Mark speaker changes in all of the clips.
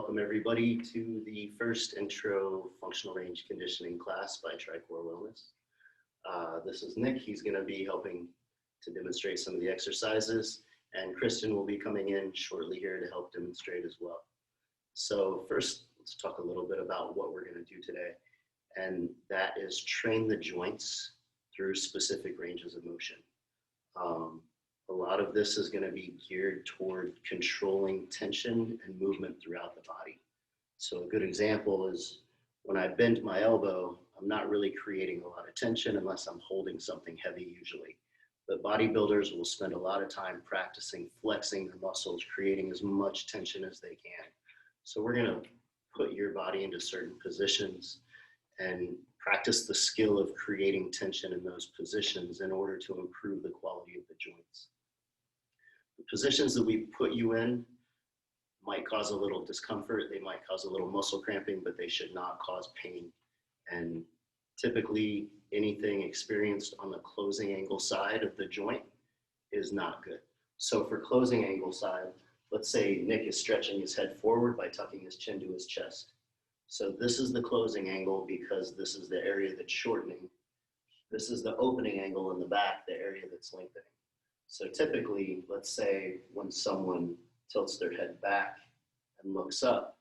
Speaker 1: welcome everybody to the first intro functional range conditioning class by TriCore Wellness. This is Nick. He's going to be helping to demonstrate some of the exercises, and Kristen will be coming in shortly here to help demonstrate as well. So first, let's talk a little bit about what we're going to do today, and that is train the joints through specific ranges of motion. A lot of this is going to be geared toward controlling tension and movement throughout the body. So a good example is when I bend my elbow, I'm not really creating a lot of tension unless I'm holding something heavy usually. But bodybuilders will spend a lot of time practicing flexing their muscles, creating as much tension as they can. So we're going to put your body into certain positions and practice the skill of creating tension in those positions in order to improve the quality of the joints. The positions that we put you in might cause a little discomfort, they might cause a little muscle cramping, but they should not cause pain. And typically anything experienced on the closing angle side of the joint is not good. So for closing angle side, let's say Nick is stretching his head forward by tucking his chin to his chest. So this is the closing angle because this is the area that's shortening. This is the opening angle in the back, the area that's lengthening. So typically, let's say when someone tilts their head back and looks up,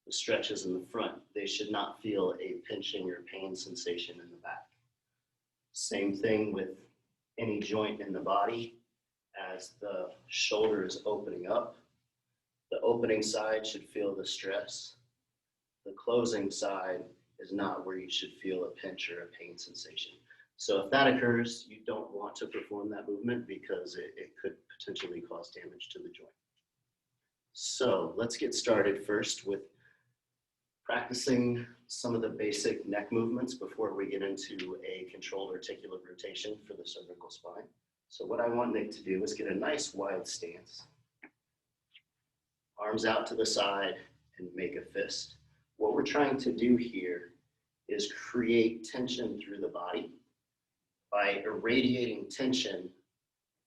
Speaker 1: the stretch is in the front. They should not feel a pinching or pain sensation in the back. Same thing with any joint in the body. As the shoulder is opening up, the opening side should feel the stress. The closing side is not where you should feel a pinch or a pain sensation. So if that occurs, you don't want to perform that movement because it could potentially cause damage to the joint. So let's get started first with practicing some of the basic neck movements before we get into a controlled articular rotation for the cervical spine. So what I want Nick to do is get a nice wide stance. Arms out to the side and make a fist. What we're trying to do here is create tension through the body. By irradiating tension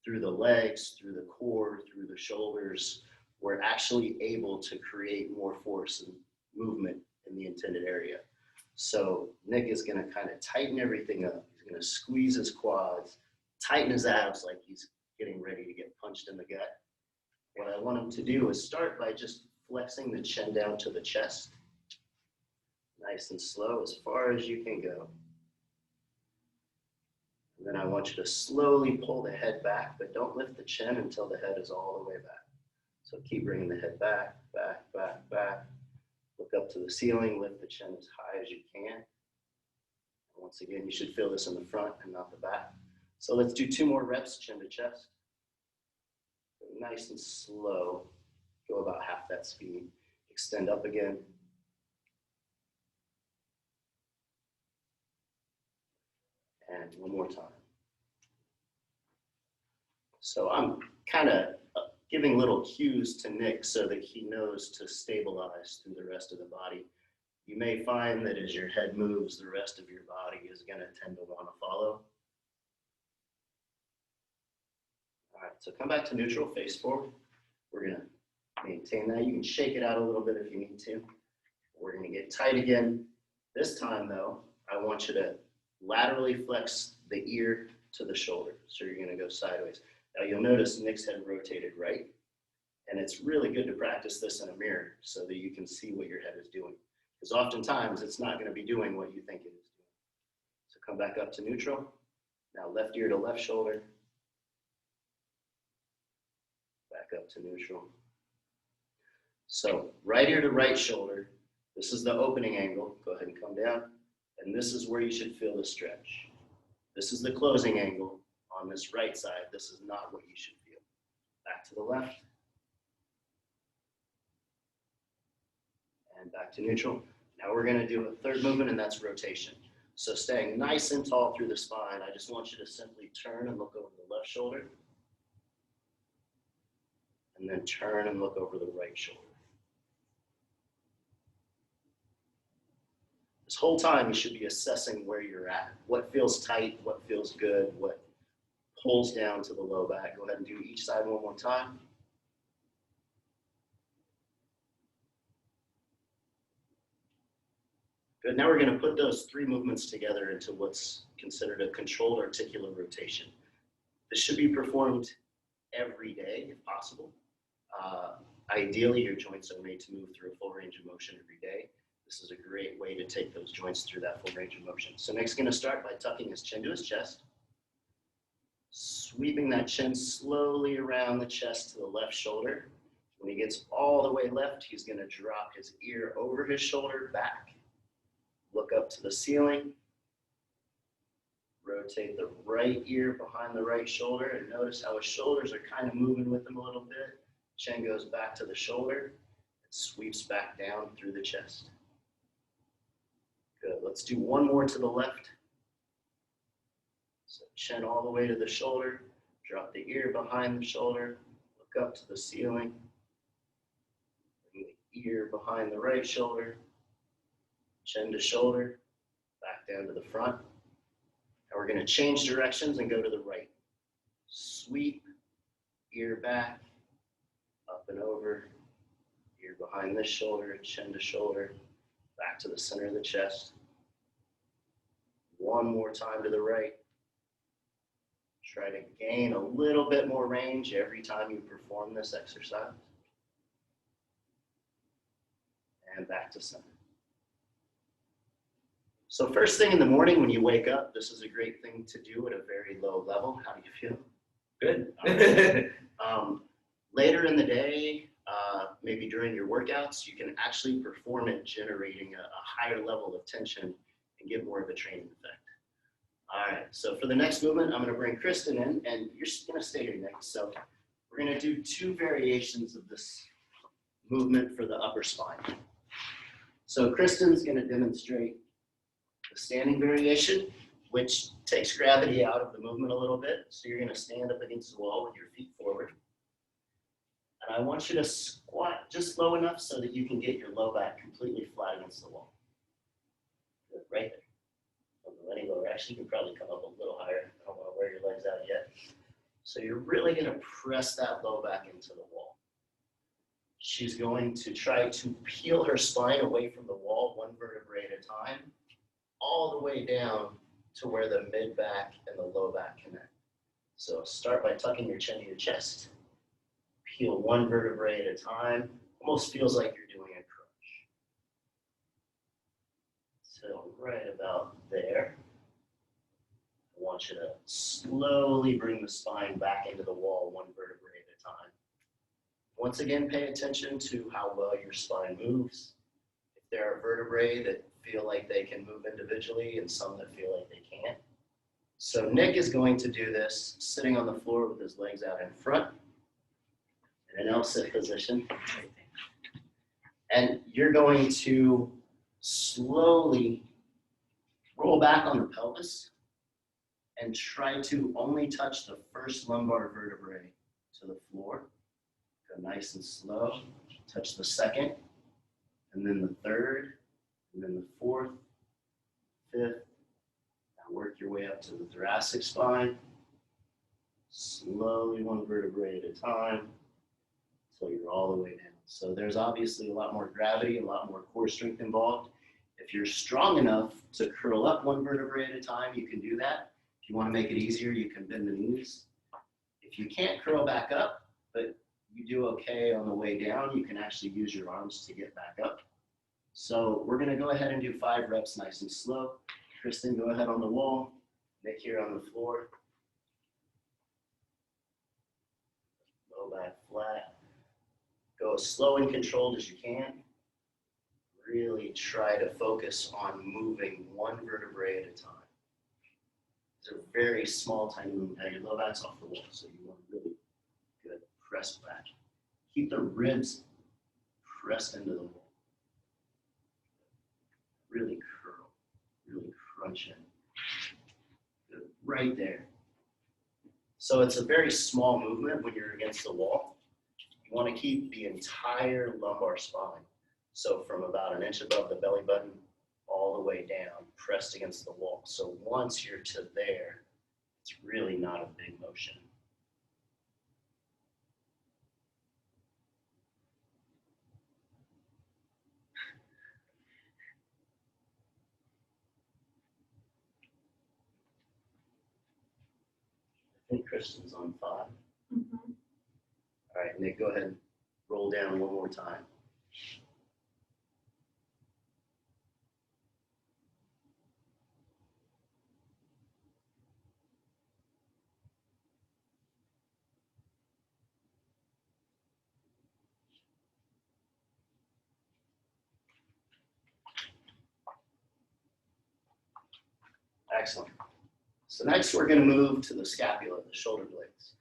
Speaker 1: through the legs, through the core, through the shoulders, we're actually able to create more force and movement in the intended area. So Nick is going to kind of tighten everything up. He's going to squeeze his quads, tighten his abs like he's getting ready to get punched in the gut. What I want him to do is start by just flexing the chin down to the chest. Nice and slow, as far as you can go. And then I want you to slowly pull the head back, but don't lift the chin until the head is all the way back. So keep bringing the head back, back, back, back. Look up to the ceiling, lift the chin as high as you can. And once again, you should feel this in the front and not the back. So let's do 2 more reps, chin to chest. Nice and slow, go about half that speed. Extend up again. And 1 more time. So I'm kind of giving little cues to Nick so that he knows to stabilize through the rest of the body. You may find that as your head moves, the rest of your body is going to tend to want to follow. All right, so come back to neutral, face forward. We're going to maintain that. You can shake it out a little bit if you need to. We're going to get tight again. This time, though, I want you to laterally flex the ear to the shoulder. So you're going to go sideways. Now you'll notice Nick's head rotated right. And it's really good to practice this in a mirror so that you can see what your head is doing. Because oftentimes it's not going to be doing what you think it is doing. So come back up to neutral. Now left ear to left shoulder. Back up to neutral. So right ear to right shoulder. This is the opening angle. Go ahead and come down. And this is where you should feel the stretch. This is the closing angle on this right side. This is not what you should feel. Back to the left. And back to neutral. Now we're going to do a third movement, and that's rotation. So staying nice and tall through the spine, I just want you to simply turn and look over the left shoulder. And then turn and look over the right shoulder. This whole time, you should be assessing where you're at. What feels tight, what feels good, what pulls down to the low back. Go ahead and do each side 1 more time. Good, now we're gonna put those 3 movements together into what's considered a controlled articular rotation. This should be performed every day if possible. Ideally, your joints are made to move through a full range of motion every day. This is a great way to take those joints through that full range of motion. So Nick's gonna start by tucking his chin to his chest, sweeping that chin slowly around the chest to the left shoulder. When he gets all the way left, he's gonna drop his ear over his shoulder back, look up to the ceiling, rotate the right ear behind the right shoulder, and notice how his shoulders are kind of moving with him a little bit. Chin goes back to the shoulder, and sweeps back down through the chest. Good, let's do 1 more to the left. So chin all the way to the shoulder, drop the ear behind the shoulder, look up to the ceiling, bring the ear behind the right shoulder, chin to shoulder, back down to the front. Now we're going to change directions and go to the right. Sweep, ear back, up and over, ear behind this shoulder, chin to shoulder, back to the center of the chest. 1 more time to the right. Try to gain a little bit more range every time you perform this exercise. And back to center. So first thing in the morning when you wake up, this is a great thing to do at a very low level. How do you feel? Good. Later in the day, maybe during your workouts, you can actually perform it generating a higher level of tension and get more of a training effect. All right, so for the next movement, I'm gonna bring Kristen in, and you're gonna stay here next. So we're gonna do 2 variations of this movement for the upper spine. So Kristen's gonna demonstrate the standing variation, which takes gravity out of the movement a little bit. So you're gonna stand up against the wall with your feet forward. And I want you to squat just low enough so that you can get your low back completely flat against the wall. Good, right there. Don't go any lower. Actually, you can probably come up a little higher. I don't want to wear your legs out yet. So you're really going to press that low back into the wall. She's going to try to peel her spine away from the wall 1 vertebrae at a time, all the way down to where the mid back and the low back connect. So start by tucking your chin to your chest. Peel 1 vertebrae at a time. Almost feels like you're doing a crunch. So right about there. I want you to slowly bring the spine back into the wall 1 vertebrae at a time. Once again, pay attention to how well your spine moves. If there are vertebrae that feel like they can move individually and some that feel like they can't. So Nick is going to do this sitting on the floor with his legs out in front in an L-sit position. And you're going to slowly roll back on the pelvis and try to only touch the first lumbar vertebrae to the floor. Go nice and slow. Touch the second, and then the third, and then the fourth, fifth. Now work your way up to the thoracic spine. Slowly 1 vertebrae at a time until you're all the way down. So there's obviously a lot more gravity, a lot more core strength involved. If you're strong enough to curl up 1 vertebrae at a time, you can do that. If you want to make it easier, you can bend the knees. If you can't curl back up, but you do okay on the way down, you can actually use your arms to get back up. So we're going to go ahead and do 5 reps nice and slow. Kristen, go ahead on the wall. Nick here on the floor. Low back flat. Go as slow and controlled as you can. Really try to focus on moving 1 vertebrae at a time. It's a very small, tiny movement. Now your low back's off the wall, so you want to really good press back. Keep the ribs pressed into the wall. Really curl, really crunch in. Good. Right there. So it's a very small movement when you're against the wall. You want to keep the entire lumbar spine. So from about 1 inch above the belly button all the way down, pressed against the wall. So once you're to there, it's really not a big motion. I think Kristen's on 5.
Speaker 2: Mm-hmm.
Speaker 1: All right, Nick, go ahead and roll down one more time. Excellent. So next we're going to move to the scapula, the shoulder blades.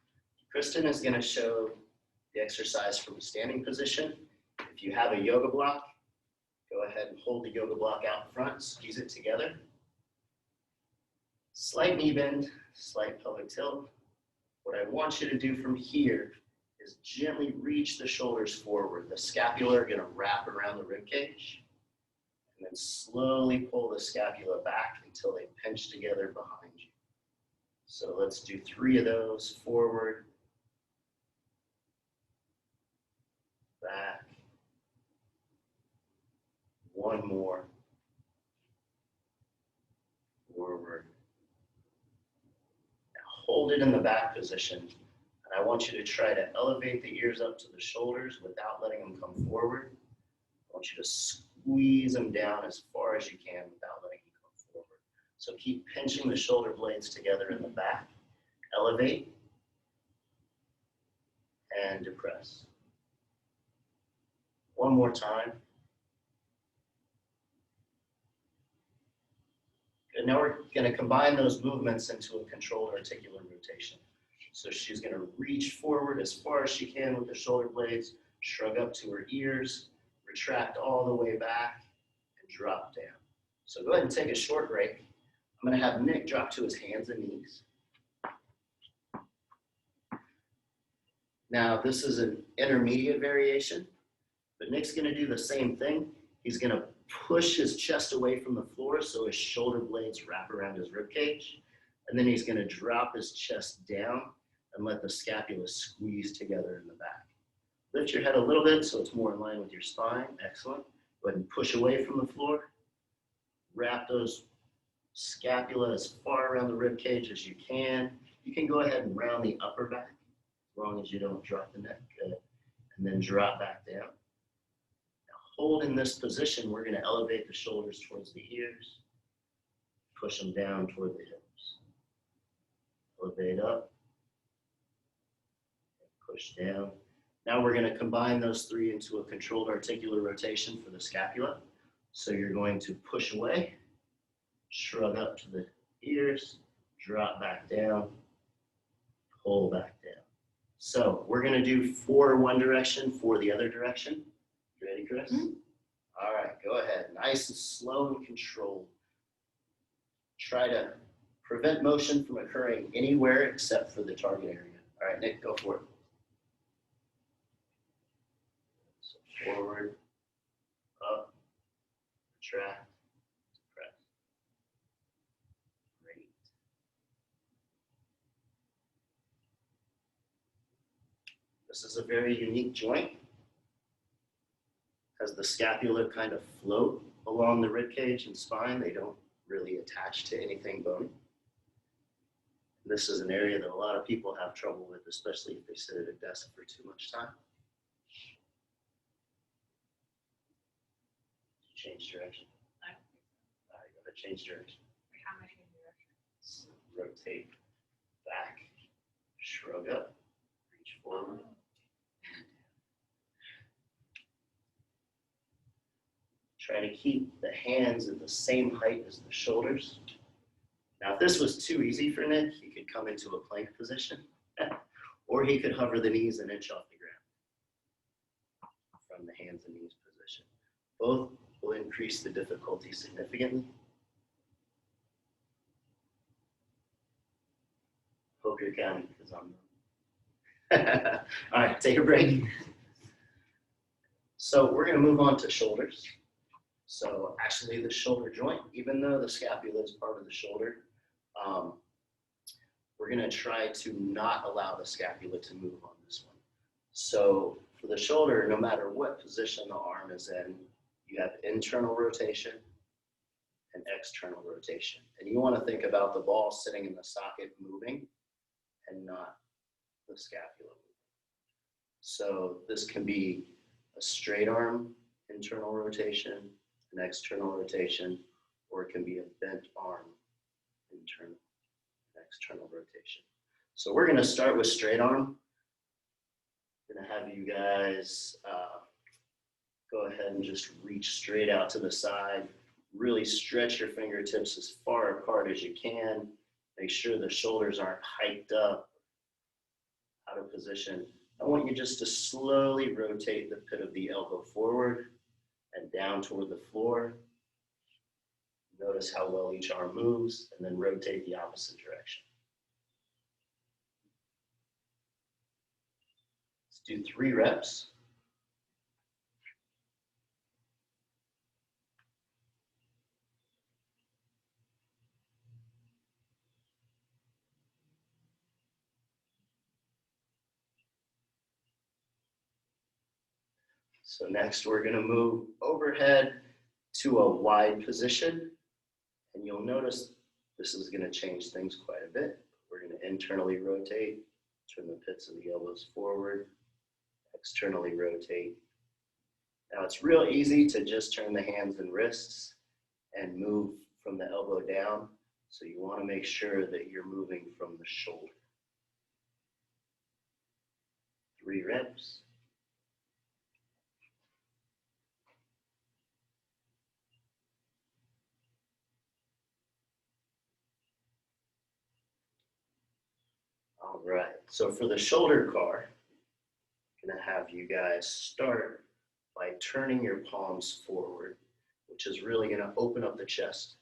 Speaker 1: Kristen is going to show the exercise from a standing position. If you have a yoga block, go ahead and hold the yoga block out front, squeeze it together. Slight knee bend, slight pelvic tilt. What I want you to do from here is gently reach the shoulders forward. The scapula are going to wrap around the rib cage, and then slowly pull the scapula back until they pinch together behind you. So let's do 3 of those. Forward, back, 1 more, forward. Now hold it in the back position, and I want you to try to elevate the ears up to the shoulders without letting them come forward. I want you to squeeze them down as far as you can without letting them come forward. So keep pinching the shoulder blades together in the back. Elevate and depress. 1 more time. Good. Now we're going to combine those movements into a controlled articular rotation. So she's going to reach forward as far as she can with the shoulder blades, shrug up to her ears, retract all the way back, and drop down. So go ahead and take a short break. I'm going to have Nick drop to his hands and knees. Now this is an intermediate variation, but Nick's going to do the same thing. He's going to push his chest away from the floor so his shoulder blades wrap around his rib cage. And then he's going to drop his chest down and let the scapula squeeze together in the back. Lift your head a little bit so it's more in line with your spine. Excellent. Go ahead and push away from the floor. Wrap those scapula as far around the rib cage as you can. You can go ahead and round the upper back as long as you don't drop the neck. Good. And then drop back down. Now hold in this position. We're going to elevate the shoulders towards the ears. Push them down toward the hips. Elevate up. Push down. Now we're going to combine those 3 into a controlled articular rotation for the scapula. So you're going to push away, shrug up to the ears, drop back down, pull back down. So we're going to do 4 one direction, 4 the other direction. You ready, Chris? Mm-hmm. All right, go ahead. Nice and slow and controlled. Try to prevent motion from occurring anywhere except for the target area. All right, Nick, go for it. So forward, up, retract, press. Great. This is a very unique joint. As the scapula kind of float along the rib cage and spine, they don't really attach to anything bony. This is an area that a lot of people have trouble with, especially if they sit at a desk for too much time. Change direction.
Speaker 2: I don't think so.
Speaker 1: All right, gotta change direction.
Speaker 2: How am I changing direction?
Speaker 1: So rotate back, shrug up, reach forward. Try to keep the hands at the same height as the shoulders. Now, if this was too easy for Nick, he could come into a plank position, or he could hover the knees an inch off the ground from the hands and knees position. Both will increase the difficulty significantly. Hope you're counting because I'm not. All right, take a break. So we're going to move on to shoulders. So actually the shoulder joint, even though the scapula is part of the shoulder, we're going to try to not allow the scapula to move on this one. So for the shoulder, no matter what position the arm is in, you have internal rotation and external rotation. And you want to think about the ball sitting in the socket moving, and not the scapula. So this can be a straight arm internal rotation, an external rotation, or it can be a bent arm internal, external rotation. So we're going to start with straight arm. I'm going to have you guys go ahead and just reach straight out to the side. Really stretch your fingertips as far apart as you can. Make sure the shoulders aren't hiked up, out of position. I want you just to slowly rotate the pit of the elbow forward and down toward the floor. Notice how well each arm moves, and then rotate the opposite direction. Let's do 3 reps. So next we're going to move overhead to a wide position. And you'll notice this is going to change things quite a bit. We're going to internally rotate, turn the pits of the elbows forward, externally rotate. Now it's real easy to just turn the hands and wrists and move from the elbow down. So you want to make sure that you're moving from the shoulder. 3 reps. All right, so for the shoulder car, I'm gonna have you guys start by turning your palms forward, which is really gonna open up the chest.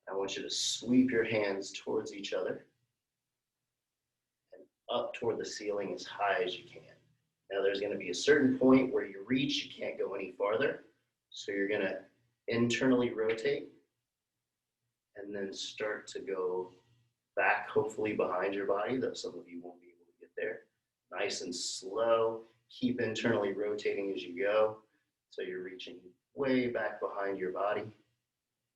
Speaker 1: I want you to sweep your hands towards each other and up toward the ceiling as high as you can. Now there's gonna be a certain point where you reach, you can't go any farther. So you're gonna internally rotate and then start to go back, hopefully behind your body, though some of you won't be able to get there. Nice and slow. Keep internally rotating as you go. So you're reaching way back behind your body.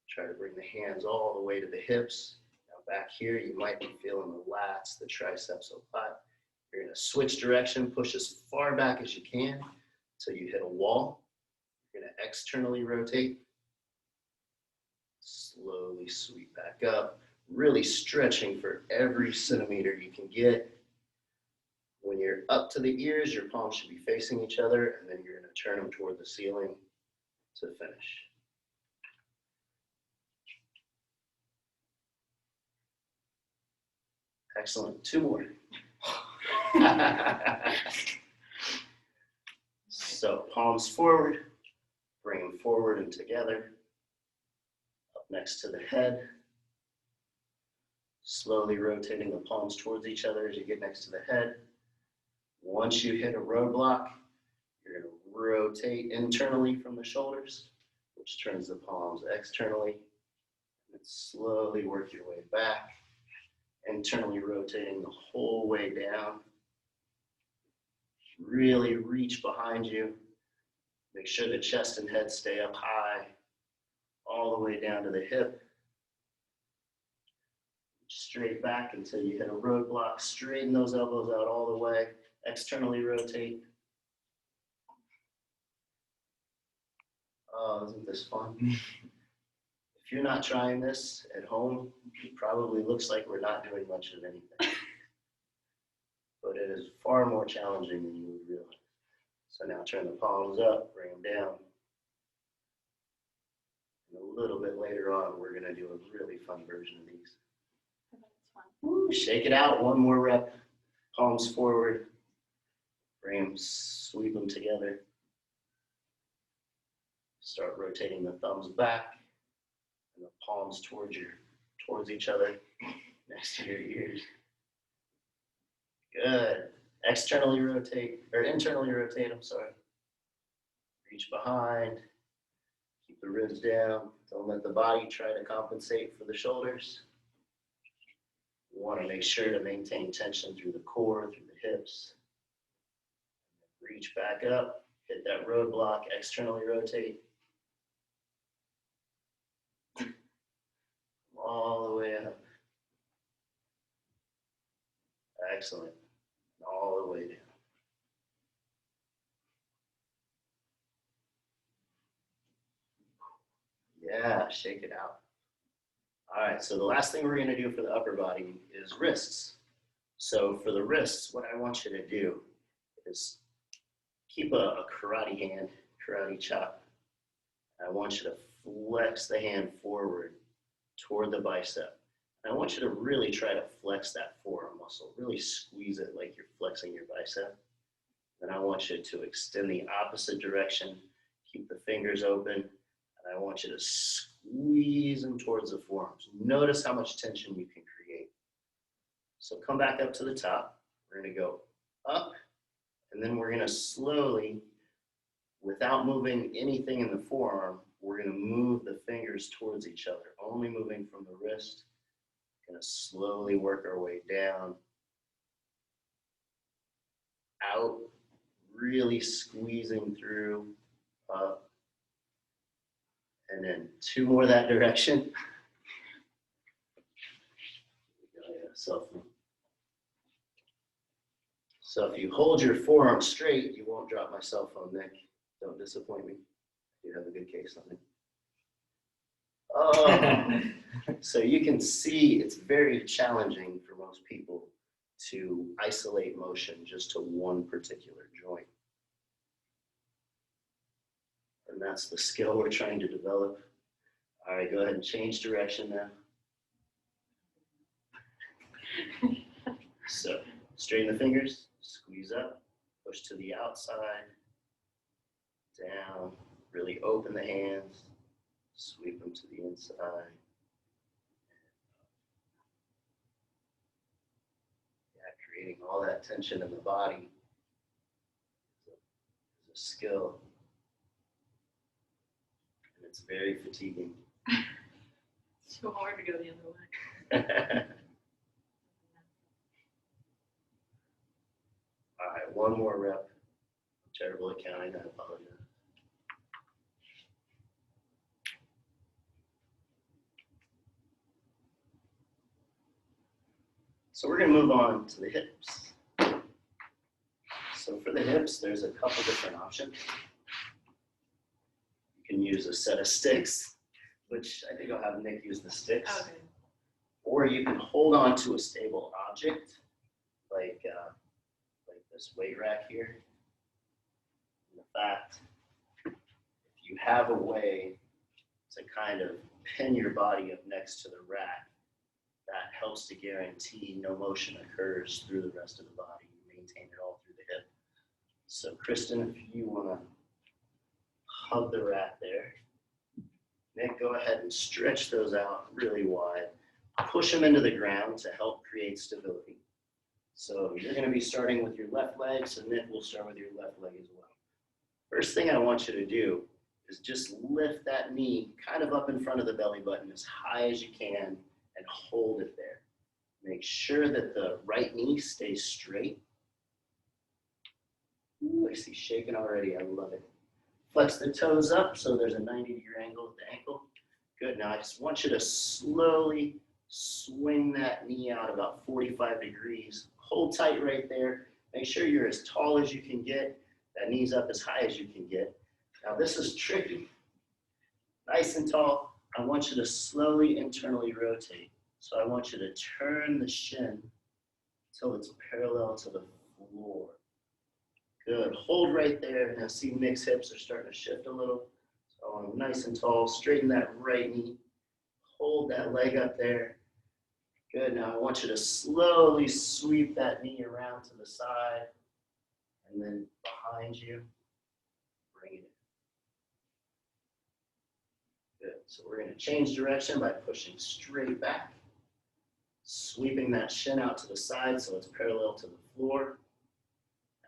Speaker 1: Try to bring the hands all the way to the hips. Now back here, you might be feeling the lats, the triceps a lot. You're gonna switch direction, push as far back as you can until you hit a wall. You're gonna externally rotate. Slowly sweep back up. Really stretching for every centimeter you can get. When you're up to the ears, your palms should be facing each other, and then you're going to turn them toward the ceiling to finish. Excellent. 2 more. So palms forward, bring them forward and together. Up next to the head. Slowly rotating the palms towards each other as you get next to the head. Once you hit a roadblock, you're going to rotate internally from the shoulders, which turns the palms externally. And slowly work your way back, internally rotating the whole way down. Really reach behind you. Make sure the chest and head stay up high, all the way down to the hip. Straight back until you hit a roadblock. Straighten those elbows out all the way. Externally rotate. Oh, isn't this fun? If you're not trying this at home, it probably looks like we're not doing much of anything. But it is far more challenging than you would realize. So now turn the palms up, bring them down. And a little bit later on, we're going to do a really fun version of these. Woo, shake it out. 1 more rep. Palms forward. Bring them, sweep them together. Start rotating the thumbs back and the palms towards each other, next to your ears. Good. Externally rotate, or internally rotate, I'm sorry. Reach behind. Keep the ribs down. Don't let the body try to compensate for the shoulders. You want to make sure to maintain tension through the core, through the hips. Reach back up, hit that roadblock, externally rotate. All the way up. Excellent. All the way down. Yeah, shake it out. All right, so the last thing we're going to do for the upper body is wrists. So for the wrists, what I want you to do is keep a karate hand, karate chop. I want you to flex the hand forward toward the bicep. And I want you to really try to flex that forearm muscle. Really squeeze it like you're flexing your bicep. Then I want you to extend the opposite direction. Keep the fingers open. And I want you to squeeze them towards the forearms. Notice how much tension you can create. So come back up to the top. We're going to go up. And then we're going to slowly, without moving anything in the forearm, we're going to move the fingers towards each other, only moving from the wrist. Going to slowly work our way down, out, really squeezing through, up, and then 2 more that direction. So if you hold your forearm straight, you won't drop my cell phone, Nick. Don't disappoint me. You have a good case on it. Oh, so you can see it's very challenging for most people to isolate motion just to one particular joint. And that's the skill we're trying to develop. All right, go ahead and change direction now. So straighten the fingers, squeeze up, push to the outside, down, really open the hands, sweep them to the inside. Yeah, creating all that tension in the body is a skill. And it's very fatiguing.
Speaker 2: It's so hard to go the other way.
Speaker 1: All right, 1 more rep. Terrible at counting, I apologize. So we're going to move on to the hips. So for the hips, there's a couple different options. You can use a set of sticks, which I think I'll have Nick use the sticks.
Speaker 2: Okay.
Speaker 1: Or you can hold on to a stable object, like this weight rack here. In fact, if you have a way to kind of pin your body up next to the rack, that helps to guarantee no motion occurs through the rest of the body. You maintain it all through the hip. So Kristen, if you want to hug the rack there. Nick, go ahead and stretch those out really wide. Push them into the ground to help create stability. So you're going to be starting with your left leg, so Nick will start with your left leg as well. First thing I want you to do is just lift that knee kind of up in front of the belly button as high as you can and hold it there. Make sure that the right knee stays straight. Ooh, I see shaking already, I love it. Flex the toes up so there's a 90-degree angle at the ankle. Good, now I just want you to slowly swing that knee out about 45 degrees. Hold tight right there. Make sure you're as tall as you can get. That knee's up as high as you can get. Now this is tricky. Nice and tall. I want you to slowly internally rotate. So I want you to turn the shin until it's parallel to the floor. Good, hold right there. Now see Nick's hips are starting to shift a little. So I want them nice and tall. Straighten that right knee. Hold that leg up there. Good, now I want you to slowly sweep that knee around to the side and then behind you, bring it in. Good, so we're gonna change direction by pushing straight back, sweeping that shin out to the side so it's parallel to the floor.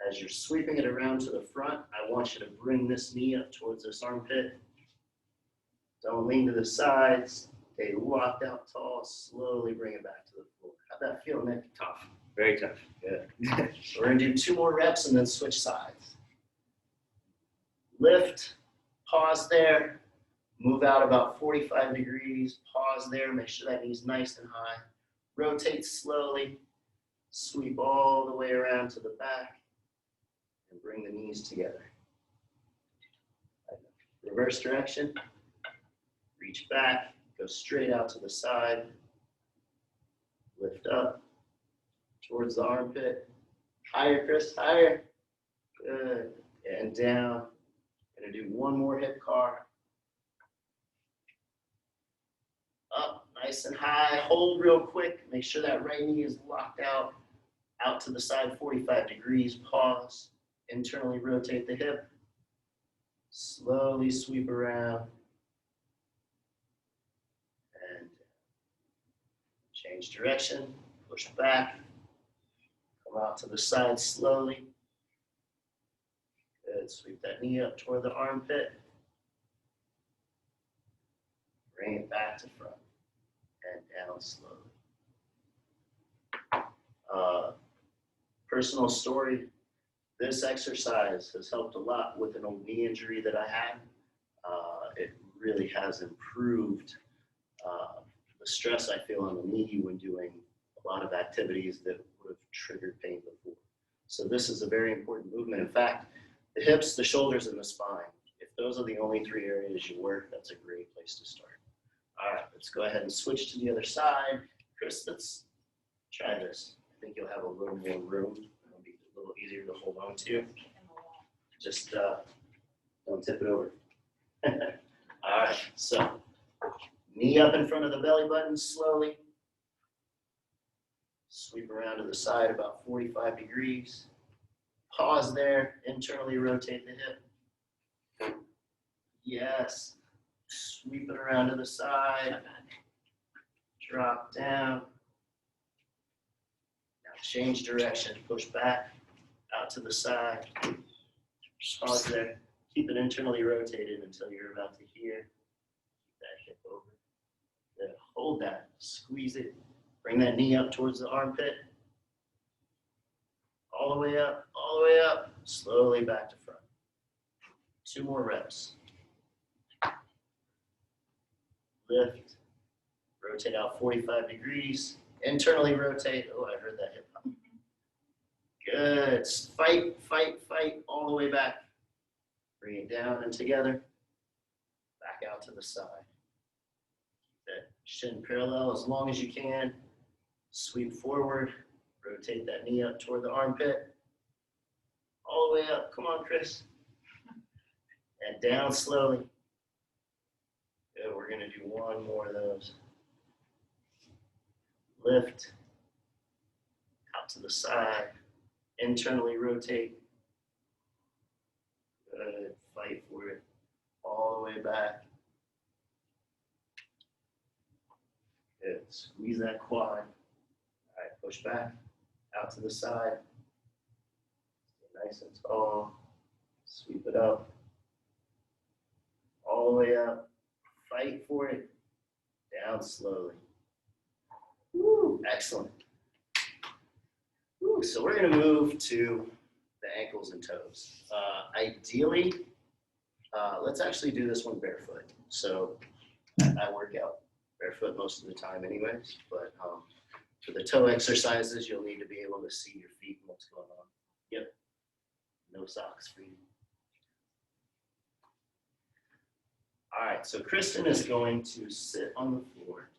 Speaker 1: As you're sweeping it around to the front, I want you to bring this knee up towards this armpit. Don't lean to the sides. Stay locked out tall. Slowly bring it back to the floor. How'd that feel, Nick? Tough. Very tough. Good. So we're going to do 2 more reps and then switch sides. Lift. Pause there. Move out about 45 degrees. Pause there. Make sure that knee's nice and high. Rotate slowly. Sweep all the way around to the back and bring the knees together. Reverse direction. Reach back, go straight out to the side. Lift up towards the armpit. Higher, Chris, higher. Good. And down. Gonna do one more hip car. Up, nice and high. Hold real quick. Make sure that right knee is locked out. Out to the side, 45 degrees. Pause. Internally rotate the hip. Slowly sweep around. And change direction. Push back. Come out to the side slowly. Good. Sweep that knee up toward the armpit. Bring it back to front. And down slowly. Personal story. This exercise has helped a lot with an old knee injury that I had. It really has improved the stress I feel on the knee when doing a lot of activities that would have triggered pain before. So this is a very important movement. In fact, the hips, the shoulders, and the spine, if those are the only 3 areas you work, that's a great place to start. All right, let's go ahead and switch to the other side. Chris, let's try this. I think you'll have a little more room. It'll be a little easier to hold on to. Just don't tip it over. All right, so knee up in front of the belly button slowly. Sweep around to the side about 45 degrees. Pause there, internally rotate the hip. Yes. Sweep it around to the side. Drop down. Now change direction. Push back out to the side. Pause there. Keep it internally rotated until you're about to hear. Keep that hip over. Then hold that. Squeeze it. Bring that knee up towards the armpit. All the way up, all the way up. Slowly back to front. 2 more reps. Lift. Rotate out 45 degrees. Internally rotate. Oh, I heard that hip hop. Good. Fight, fight, fight. All the way back. Bring it down and together. Back out to the side. Keep that shin parallel as long as you can. Sweep forward. Rotate that knee up toward the armpit. All the way up. Come on, Chris. And down slowly. Good. We're going to do 1 more of those. Lift. Out to the side. Internally rotate. Good. Fight for it. All the way back. Good. Squeeze that quad. All right. Push back. Out to the side. Stay nice and tall. Sweep it up. All the way up. Fight for it. Down slowly. Woo, excellent. Woo, so we're going to move to the ankles and toes. Ideally, let's actually do this one barefoot. So I work out barefoot most of the time anyways, but for the toe exercises, you'll need to be able to see your feet and what's going on. Yep. No socks for you. All right, so Kristen is going to sit on the floor.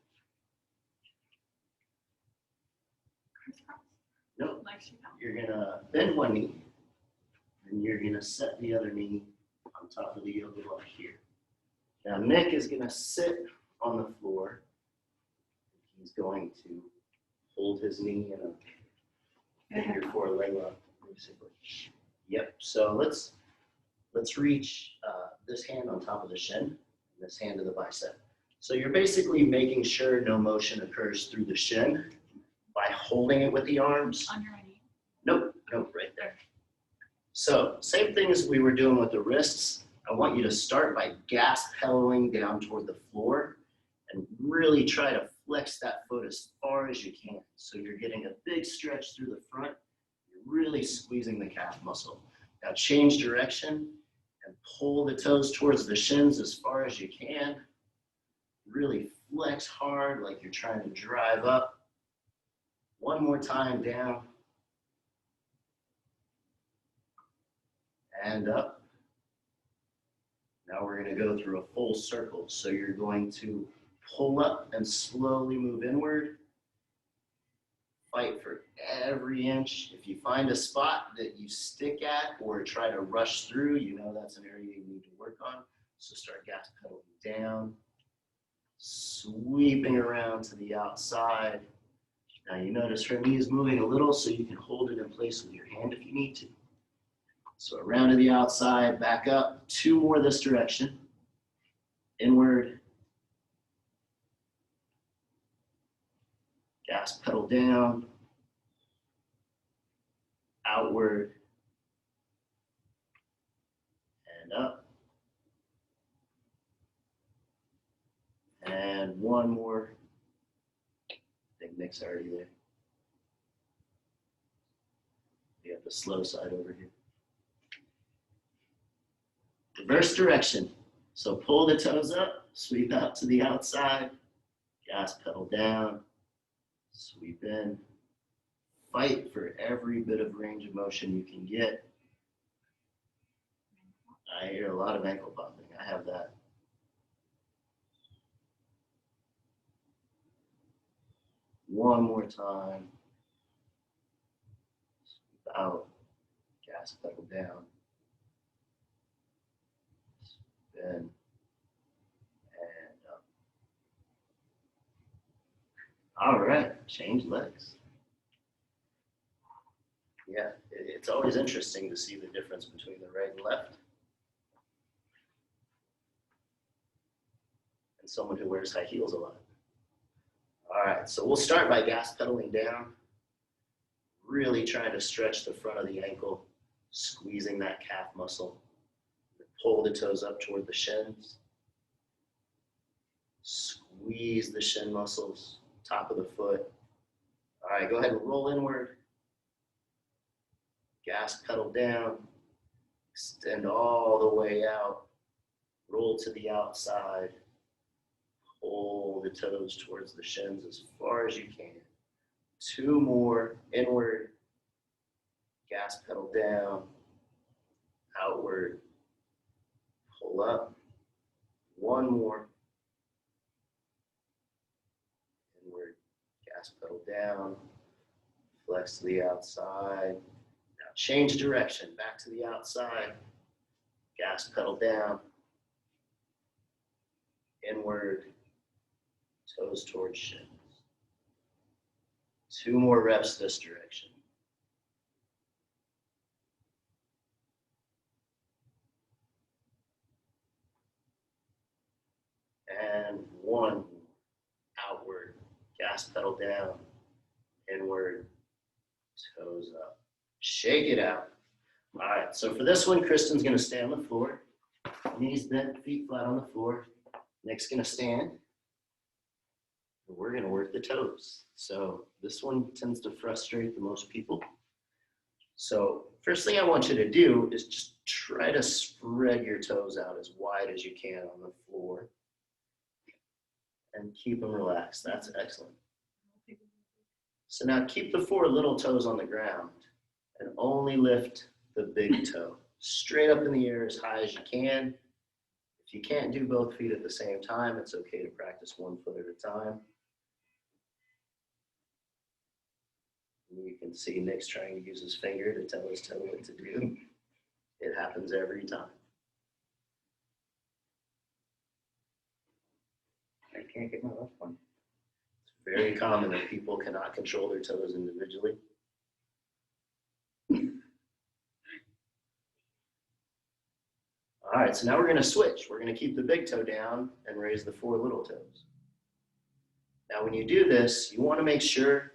Speaker 1: Nope. You're gonna bend one knee, and you're gonna set the other knee on top of the yoga block here. Now Nick is gonna sit on the floor. He's going to hold his knee in a figure 4 leg lock, basically. Yep. So let's reach this hand on top of the shin, and this hand to the bicep. So you're basically making sure no motion occurs through the shin by holding it with the arms.
Speaker 2: On your knee.
Speaker 1: Nope, right there. So same thing as we were doing with the wrists. I want you to start by gas pedaling down toward the floor and really try to flex that foot as far as you can. So you're getting a big stretch through the front. You're really squeezing the calf muscle. Now change direction and pull the toes towards the shins as far as you can. Really flex hard like you're trying to drive up. One more time, down. And up. Now we're going to go through a full circle. So you're going to pull up and slowly move inward. Fight for every inch. If you find a spot that you stick at or try to rush through, you know that's an area you need to work on. So start gas pedaling down, sweeping around to the outside. Now you notice her knee is moving a little, so you can hold it in place with your hand if you need to. So around to the outside, back up, 2 more this direction. Inward. Gas pedal down. Outward. And up. And one more. I think Nick's already there. We have the slow side over here. Reverse direction. So pull the toes up, sweep out to the outside, gas pedal down, sweep in. Fight for every bit of range of motion you can get. I hear a lot of ankle popping. I have that. One more time. Sweep out, gas pedal down. In and up. All right, change legs. Yeah, it's always interesting to see the difference between the right and left. And someone who wears high heels a lot. All right, so we'll start by gas pedaling down, really trying to stretch the front of the ankle, squeezing that calf muscle. Pull the toes up toward the shins. Squeeze the shin muscles, top of the foot. All right, go ahead and roll inward. Gas pedal down. Extend all the way out. Roll to the outside. Pull the toes towards the shins as far as you can. 2 more, inward. Gas pedal down. Outward. Pull up. 1 more. Inward. Gas pedal down. Flex to the outside. Now change direction. Back to the outside. Gas pedal down. Inward. Toes towards shins. 2 more reps this direction. And 1, outward, gas pedal down, inward, toes up. Shake it out. All right, so for this one, Kristen's gonna stay on the floor. Knees bent, feet flat on the floor. Nick's gonna stand. We're gonna work the toes. So this one tends to frustrate the most people. So first thing I want you to do is just try to spread your toes out as wide as you can on the floor. And keep them relaxed. That's excellent. So now keep the 4 little toes on the ground and only lift the big toe straight up in the air as high as you can. If you can't do both feet at the same time, it's okay to practice 1 foot at a time. You can see Nick's trying to use his finger to tell his toe what to do. It happens every time. I can't get my left one. It's very common that people cannot control their toes individually. All right, so now we're going to switch. We're going to keep the big toe down and raise the 4 little toes. Now when you do this, you want to make sure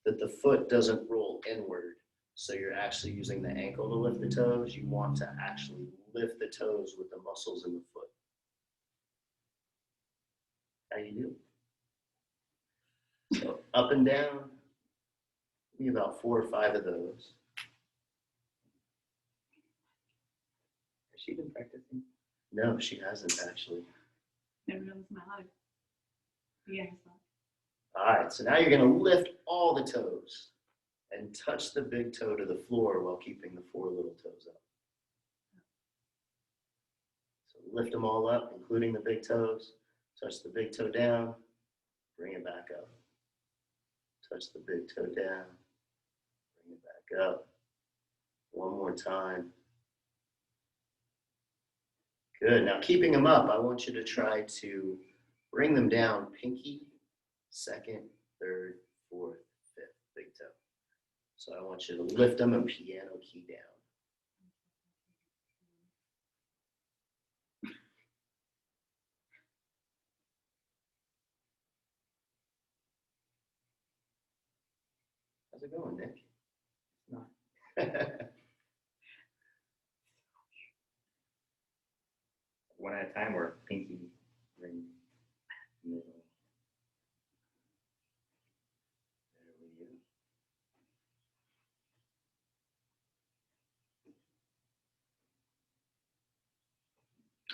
Speaker 1: that the foot doesn't roll inward. So you're actually using the ankle to lift the toes. You want to actually lift the toes with the muscles in the foot. How you do? So up and down, maybe about 4 or 5 of those. Has she been practicing? No, she hasn't actually.
Speaker 2: Never done this in my life. Yeah,
Speaker 1: All right, so now you're gonna lift all the toes and touch the big toe to the floor while keeping the 4 little toes up. So lift them all up, including the big toes. Touch the big toe down, bring it back up. Touch the big toe down, bring it back up. One more time. Good, now keeping them up, I want you to try to bring them down pinky, second, third, fourth, fifth, big toe. So I want you to lift them and piano key down. How's it going, Nick?
Speaker 3: Not. One at a time or pinky ring middle.
Speaker 1: There we go.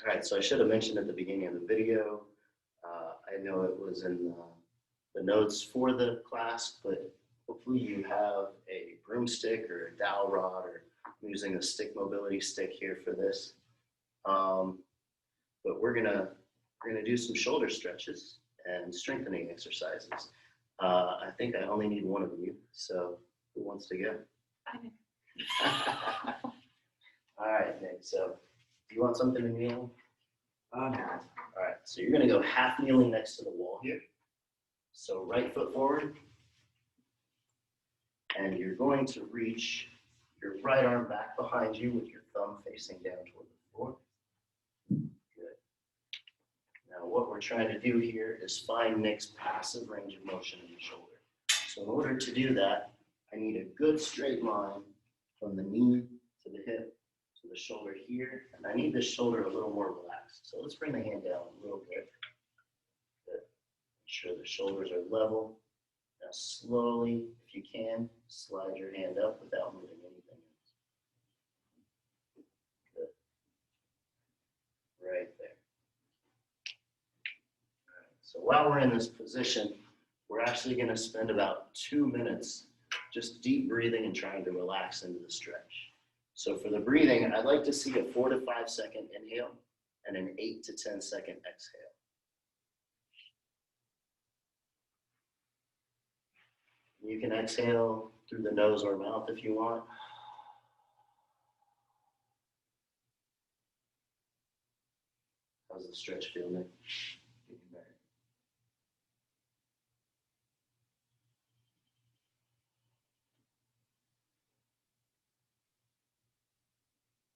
Speaker 1: All right, so I should have mentioned at the beginning of the video, I know it was in the notes for the class, but hopefully you have a broomstick or a dowel rod, or I'm using a stick mobility stick here for this. But we're gonna do some shoulder stretches and strengthening exercises. I think I only need one of you, so who wants to go? All right, Nick, so do you want something to kneel?
Speaker 3: No.
Speaker 1: All right, so you're gonna go half kneeling next to the wall here. So right foot forward. And you're going to reach your right arm back behind you with your thumb facing down toward the floor. Good. Now what we're trying to do here is find Nick's passive range of motion in the shoulder. So in order to do that, I need a good straight line from the knee to the hip to the shoulder here, and I need this shoulder a little more relaxed. So let's bring the hand down a little bit. Good. Make sure the shoulders are level. Now slowly, if you can, slide your hand up without moving anything else. Good. Right there. All right. So while we're in this position, we're actually going to spend about 2 minutes just deep breathing and trying to relax into the stretch. So for the breathing, I'd like to see a 4 to 5 second inhale and an 8 to 10 second exhale. You can exhale through the nose or mouth if you want. How's the stretch feel, Nick?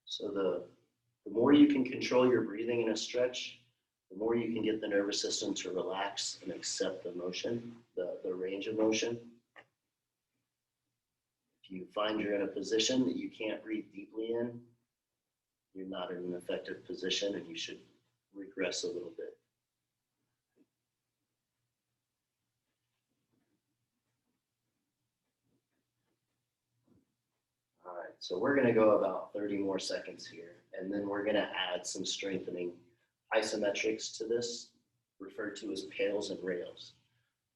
Speaker 1: So the more you can control your breathing in a stretch, the more you can get the nervous system to relax and accept the motion, the range of motion. If you find you're in a position that you can't breathe deeply in, you're not in an effective position and you should regress a little bit. All right, so we're gonna go about 30 more seconds here, and then we're gonna add some strengthening isometrics to this, referred to as Pails and Rails.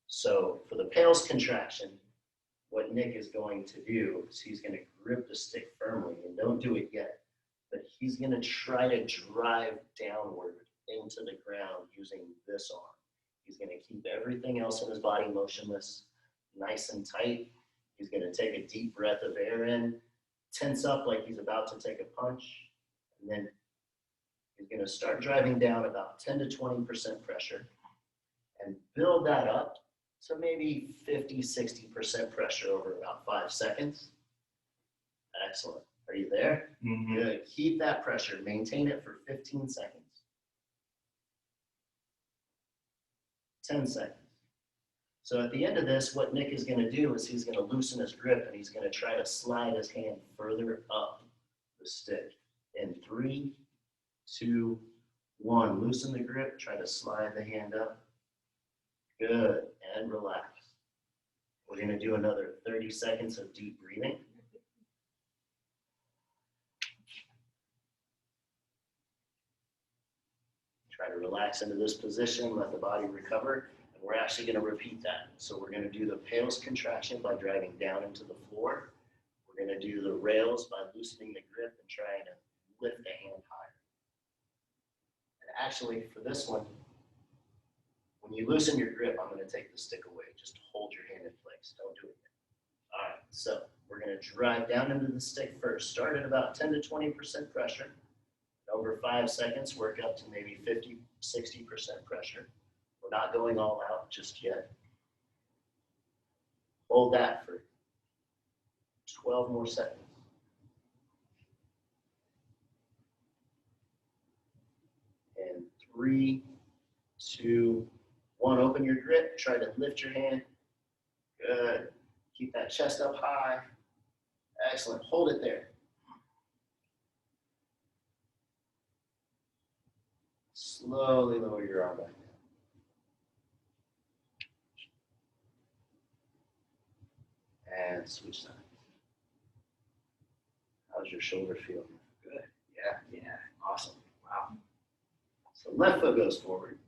Speaker 1: So for the Pails contraction, what Nick is going to do is he's gonna grip the stick firmly, and don't do it yet, but he's gonna try to drive downward into the ground using this arm. He's gonna keep everything else in his body motionless, nice and tight. He's gonna take a deep breath of air in, tense up like he's about to take a punch, and then he's gonna start driving down about 10 to 20% pressure and build that up to maybe 50, 60% pressure over about 5 seconds. Excellent. Are you there?
Speaker 3: Mm-hmm.
Speaker 1: Good. Keep that pressure. Maintain it for 15 seconds. 10 seconds. So at the end of this, what Nick is going to do is he's going to loosen his grip and he's going to try to slide his hand further up the stick. In 3, 2, 1. Loosen the grip. Try to slide the hand up. Good. And relax. We're going to do another 30 seconds of deep breathing. Try to relax into this position, let the body recover. And We're actually going to repeat that. So we're going to do the Pails contraction by driving down into the floor. We're going to do the rails by loosening the grip and trying to lift the hand higher. And actually, for this one, when you loosen your grip, I'm going to take the stick away. Just hold your hand in place. Don't do it yet. All right, so we're going to drive down into the stick first. Start at about 10 to 20% pressure. Over 5 seconds, work up to maybe 50, 60% pressure. We're not going all out just yet. Hold that for 12 more seconds. And 3, 2, 1. Open your grip. Try to lift your hand. Good. Keep that chest up high. Excellent. Hold it there. Slowly lower your arm back down. And switch sides. How's your shoulder feel? Good. Yeah. Awesome. Wow. So left foot goes forward.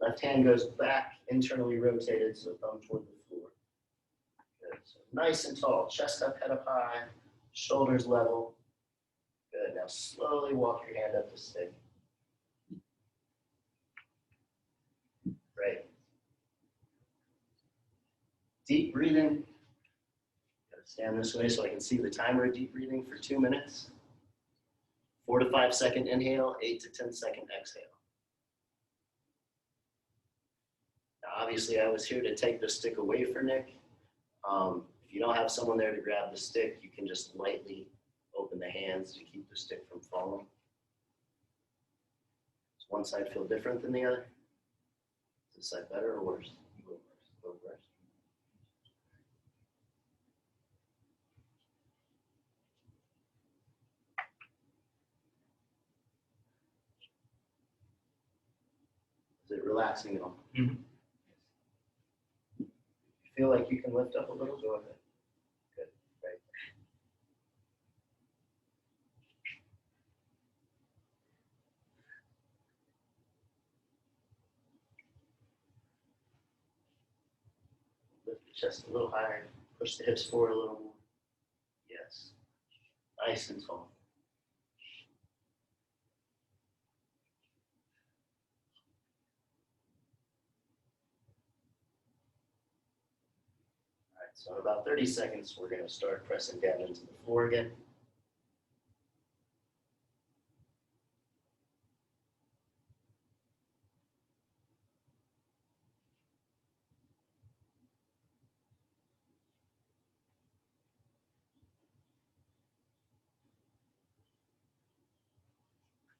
Speaker 1: Left hand goes back, internally rotated, so thumb toward the floor. Good. So nice and tall, chest up, head up high, shoulders level. Good. Now slowly walk your hand up the stick. Great. Deep breathing. Gotta stand this way so I can see the timer of deep breathing for 2 minutes. 4 to 5 second inhale, 8 to 10 second exhale. Now, obviously, I was here to take the stick away for Nick. If you don't have someone there to grab the stick, you can just lightly open the hands to keep the stick from falling. Does one side feel different than the other? Is this side better or worse? A little worse. A little worse. Is it relaxing at all?
Speaker 3: Mm-hmm.
Speaker 1: Feel like you can lift up a little? Go ahead. Good. Right. Lift the chest a little higher. Push the hips forward a little more. Yes. Nice and tall. All right, so in about 30 seconds, we're going to start pressing down into the floor again.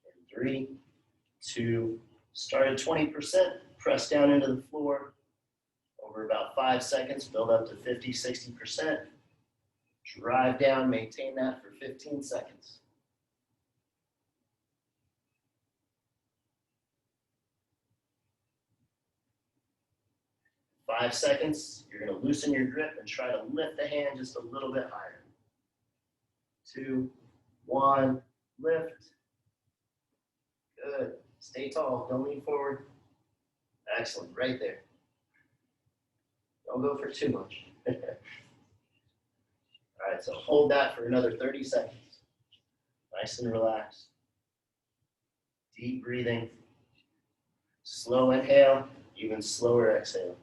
Speaker 1: And 3, 2, start at 20%, press down into the floor. Over about 5 seconds, build up to 50, 60%. Drive down, maintain that for 15 seconds. 5 seconds, you're going to loosen your grip and try to lift the hand just a little bit higher. 2, 1, lift. Good. Stay tall. Don't lean forward. Excellent. Right there. Don't go for too much. All right, so hold that for another 30 seconds. Nice and relaxed. Deep breathing. Slow inhale, even slower exhale.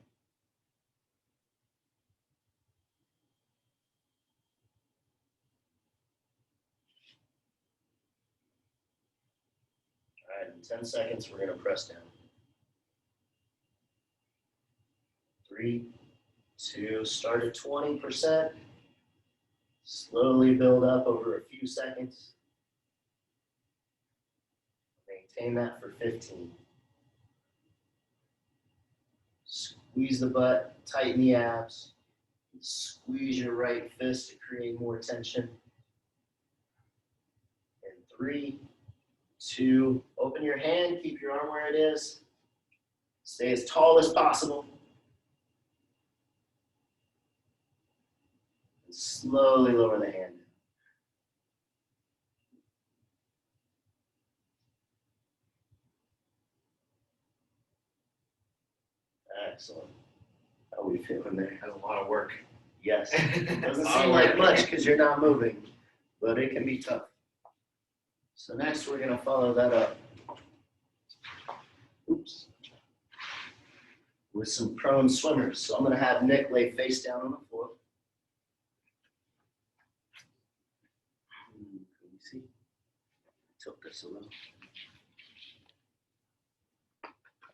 Speaker 1: All right, in 10 seconds, we're going to press down. 3, 2, start at 20%. Slowly build up over a few seconds. Maintain that for 15. Squeeze the butt, tighten the abs. Squeeze your right fist to create more tension. And 3, 2, open your hand, keep your arm where it is. Stay as tall as possible. And slowly lower the hand. we feeling there?
Speaker 3: That's a lot of work.
Speaker 1: Yes. Doesn't
Speaker 3: Lot of
Speaker 1: seem like
Speaker 3: work.
Speaker 1: much because you're not moving, but it can be tough. So next we're going to follow that up. Oops. With some prone swimmers. So I'm going to have Nick lay face down on the floor. Can you see? Tilt this a little.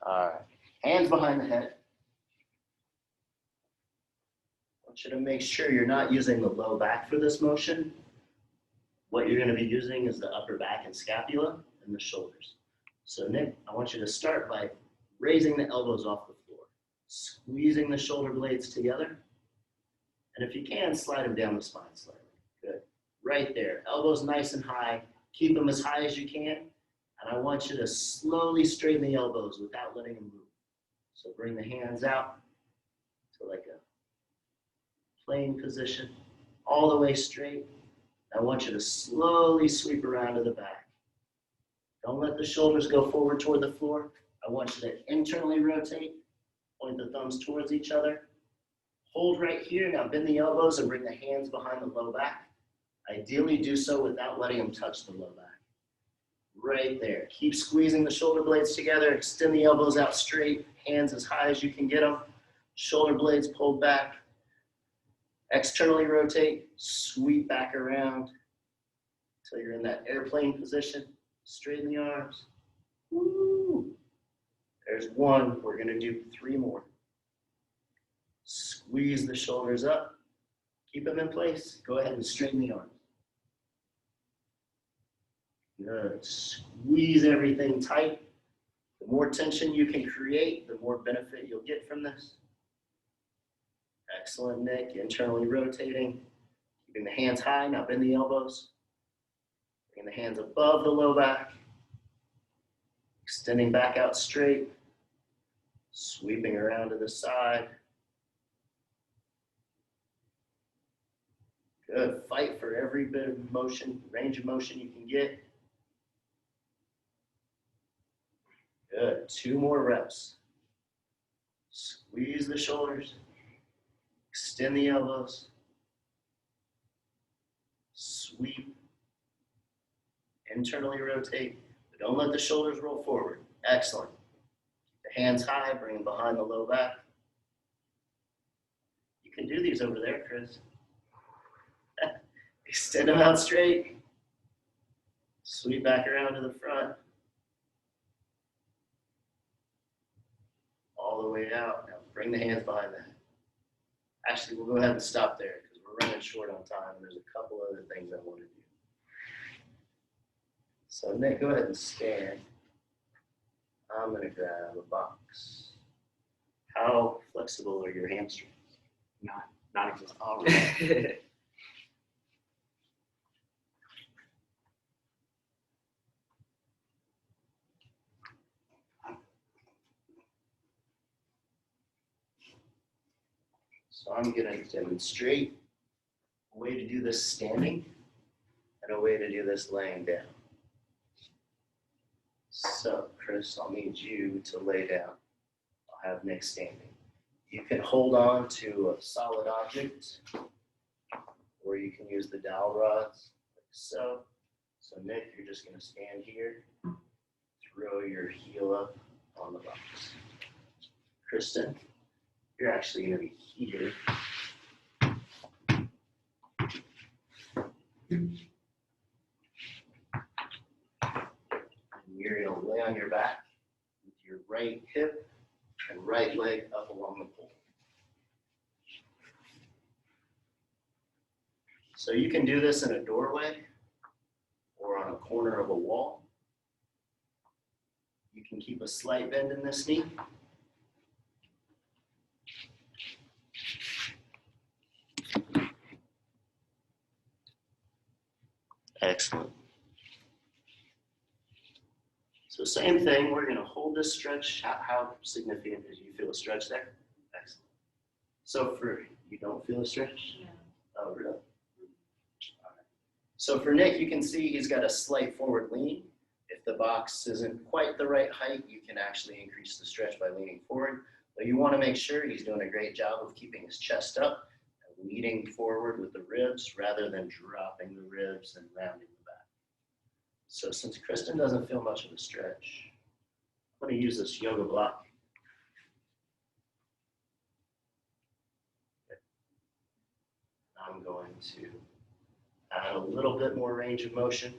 Speaker 1: All right. Hands behind the head. I want you to make sure you're not using the low back for this motion. What you're going to be using is the upper back and scapula and the shoulders. So Nick, I want you to start by raising the elbows off the floor, squeezing the shoulder blades together, and if you can, slide them down the spine slightly. Good. Right there. Elbows nice and high. Keep them as high as you can, and I want you to slowly straighten the elbows without letting them move. So bring the hands out to like a plane position, all the way straight. I want you to slowly sweep around to the back. Don't let the shoulders go forward toward the floor. I want you to internally rotate, point the thumbs towards each other. Hold right here. Now bend the elbows and bring the hands behind the low back. Ideally do so without letting them touch the low back. Right there. Keep squeezing the shoulder blades together. Extend the elbows out straight. Hands as high as you can get them. Shoulder blades pulled back. Externally rotate. Sweep back around until you're in that airplane position. Straighten the arms. Woo. There's one. We're going to do 3 more. Squeeze the shoulders up. Keep them in place. Go ahead and straighten the arms. Good. Squeeze everything tight. The more tension you can create, the more benefit you'll get from this. Excellent, Nick. Internally rotating. Keeping the hands high. Now bend the elbows. Bring the hands above the low back. Extending back out straight. Sweeping around to the side. Good. Fight for every bit of motion, range of motion you can get. Good. 2 more reps. Squeeze the shoulders. Extend the elbows. Sweep. Internally rotate, but don't let the shoulders roll forward. Excellent. Keep the hands high, bring them behind the low back. You can do these over there, Chris. Extend them out straight. Sweep back around to the front. All the way out. Now bring the hands behind the head. Actually, we'll go ahead and stop there because we're running short on time. There's a couple other things I want to do. So Nick, go ahead and stand. I'm going to grab a box. How flexible are your hamstrings?
Speaker 3: Not existent.
Speaker 1: All right. So I'm going to demonstrate a way to do this standing and a way to do this laying down. So, Chris, I'll need you to lay down. I'll have Nick standing. You can hold on to a solid object, or you can use the dowel rods, like so. So, Nick, you're just going to stand here, throw your heel up on the box. Kristen, you're actually going to be here. You're going to lay on your back with your right hip and right leg up along the pole. So you can do this in a doorway or on a corner of a wall. You can keep a slight bend in this knee. Excellent. So same thing, we're going to hold this stretch. How significant do you feel a stretch there? Excellent. So for, you don't feel a stretch?
Speaker 2: Yeah.
Speaker 1: Oh, really? All right. So for Nick, you can see he's got a slight forward lean. If the box isn't quite the right height, you can actually increase the stretch by leaning forward. But you want to make sure he's doing a great job of keeping his chest up and leading forward with the ribs rather than dropping the ribs and rounding the back. So since Kristen doesn't feel much of a stretch, I'm going to use this yoga block. I'm going to add a little bit more range of motion.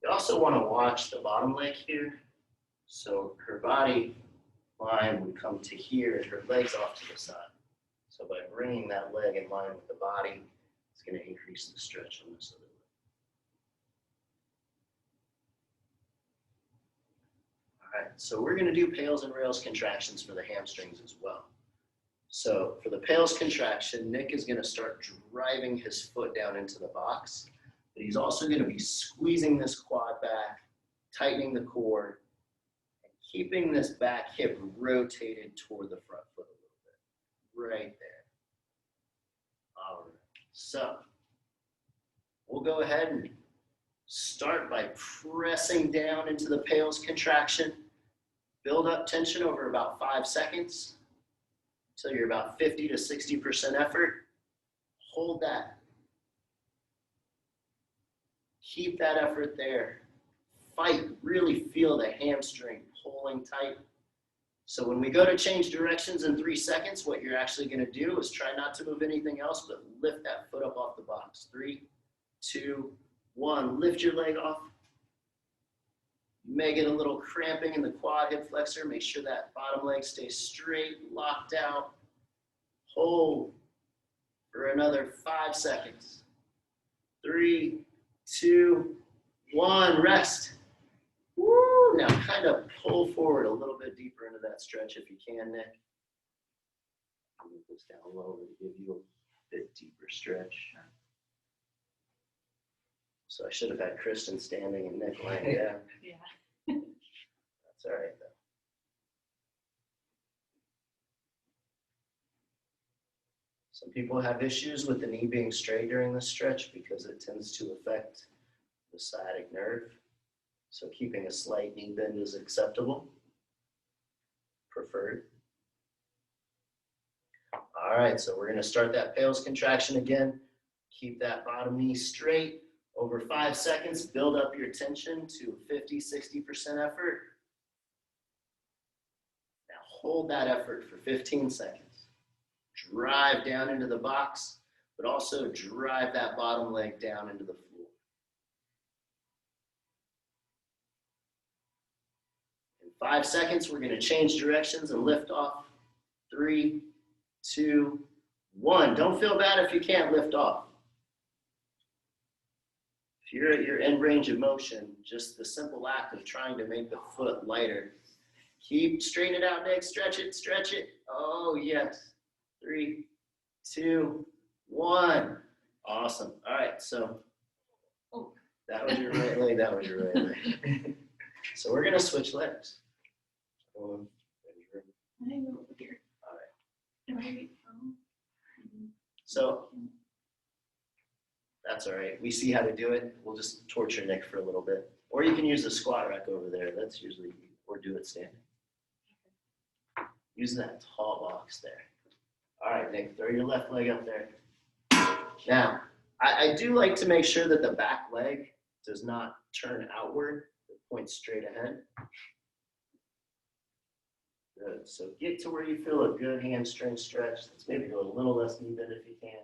Speaker 1: You also want to watch the bottom leg here. So her body line would come to here and her legs off to the side. So by bringing that leg in line with the body, it's going to increase the stretch on this other leg. All right, so we're going to do Pails and Rails contractions for the hamstrings as well. So for the Pails contraction, Nick is going to start driving his foot down into the box, but he's also going to be squeezing this quad back, tightening the core, and keeping this back hip rotated toward the front foot a little bit, right there. All right, so we'll go ahead and start by pressing down into the Pails contraction. Build up tension over about 5 seconds until you're about 50 to 60% effort. Hold that. Keep that effort there. Fight, really feel the hamstring pulling tight. So when we go to change directions in 3 seconds, what you're actually going to do is try not to move anything else, but lift that foot up off the box. 3, 2, 1. Lift your leg off. You may get a little cramping in the quad hip flexor. Make sure that bottom leg stays straight, locked out. Hold for another 5 seconds. 3, 2, 1. Rest. Woo! Now kind of pull forward a little bit deeper into that stretch if you can, Nick. I'll move this down lower to give you a bit deeper stretch. So I should have had Kristen standing and Nick lying down.
Speaker 2: Yeah.
Speaker 1: That's all right, though. Some people have issues with the knee being straight during this stretch because it tends to affect the sciatic nerve. So keeping a slight knee bend is acceptable, preferred. All right, so we're going to start that Pails contraction again. Keep that bottom knee straight. Over 5 seconds, build up your tension to 50, 60% effort. Now hold that effort for 15 seconds. Drive down into the box, but also drive that bottom leg down into the floor. In 5 seconds, we're going to change directions and lift off. 3, 2, 1. Don't feel bad if you can't lift off. If you're at your end range of motion, just the simple act of trying to make the foot lighter. Keep straighten it out, Nick. Stretch it, stretch it. Oh, yes. 3, 2, 1. Awesome. All right, so that was your right leg, that was your right leg. So we're going to switch legs.
Speaker 2: I go over here.
Speaker 1: All right.
Speaker 2: Am I-
Speaker 1: So that's all right. We see how to do it. We'll just torture Nick for a little bit. Or you can use the squat rack over there. That's usually, or do it standing. Use that tall box there. All right, Nick, throw your left leg up there. Now, I do like to make sure that the back leg does not turn outward. It points straight ahead. Good. So get to where you feel a good hamstring stretch. Let's maybe go a little less knee bend if you can.